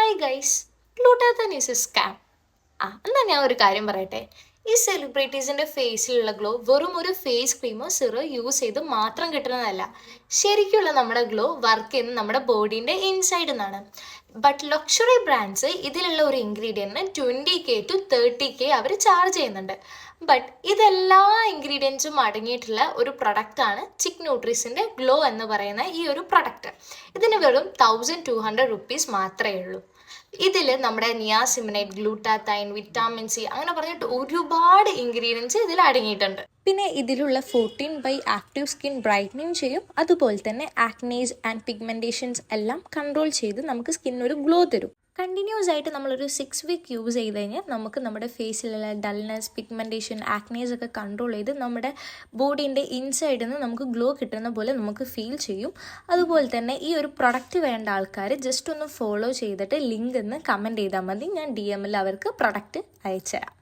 Hi guys, glutathione is a scam. എന്നാൽ ഞാൻ ഒരു കാര്യം പറയട്ടെ. ഈ സെലിബ്രിറ്റീസിൻ്റെ ഫേസിലുള്ള ഗ്ലോ വെറും ഒരു ഫേസ് ക്രീമോ സിറോ യൂസ് ചെയ്ത് മാത്രം കിട്ടുന്നതല്ല. ശരിക്കുള്ള നമ്മുടെ ഗ്ലോ വർക്ക് ചെയ്യുന്നത് നമ്മുടെ ബോഡീൻ്റെ ഇൻസൈഡിൽ നിന്നാണ്. ബട്ട് ലക്ഷറി ബ്രാൻഡ്സ് ഇതിലുള്ള ഒരു ഇൻഗ്രീഡിയൻറ്റിന് 20K to 30K അവർ ചാർജ് ചെയ്യുന്നുണ്ട്. ബട്ട് ഇതെല്ലാ ഇൻഗ്രീഡിയൻസും അടങ്ങിയിട്ടുള്ള ഒരു പ്രൊഡക്റ്റാണ് ചിക് ന്യൂട്രീസിൻ്റെ ഗ്ലോ എന്ന് പറയുന്ന ഈ ഒരു പ്രൊഡക്റ്റ്. ഇതിന് വെറും 1200 rupees മാത്രമേ ഉള്ളൂ. ഇതിൽ നമ്മുടെ നിയാസിമിനേറ്റ്, ഗ്ലൂട്ടാത്തൈൻ, വിറ്റാമിൻ സി അങ്ങനെ പറഞ്ഞിട്ട് ഒരുപാട് ഇൻഗ്രീഡിയൻസ് ഇതിൽ അടങ്ങിയിട്ടുണ്ട്. പിന്നെ ഇതിലുള്ള 14 ആക്റ്റീവ് സ്കിൻ ബ്രൈറ്റനിങ് ചെയ്യും. അതുപോലെ തന്നെ ആക്നേസ് ആൻഡ് പിഗ്മെൻറ്റേഷൻസ് എല്ലാം കൺട്രോൾ ചെയ്ത് നമുക്ക് സ്കിന്നൊരു ഗ്ലോ തരും. കണ്ടിന്യൂസ് ആയിട്ട് നമ്മളൊരു 6 week യൂസ് ചെയ്ത് കഴിഞ്ഞാൽ നമുക്ക് നമ്മുടെ ഫേസിലുള്ള ഡൾനെസ്, പിഗ്മെൻറ്റേഷൻ, ആക്നേസ് ഒക്കെ കൺട്രോൾ ചെയ്ത് നമ്മുടെ ബോഡീൻ്റെ ഇൻസൈഡിൽ നിന്ന് നമുക്ക് ഗ്ലോ കിട്ടുന്ന പോലെ നമുക്ക് ഫീൽ ചെയ്യും. അതുപോലെ തന്നെ ഈ ഒരു പ്രൊഡക്റ്റ് വേണ്ട ആൾക്കാർ ജസ്റ്റ് ഒന്ന് ഫോളോ ചെയ്തിട്ട് ലിങ്ക് ഒന്ന് കമൻറ്റ് ചെയ്താൽ മതി. ഞാൻ DM അവർക്ക് പ്രൊഡക്റ്റ് അയച്ചുതരാം.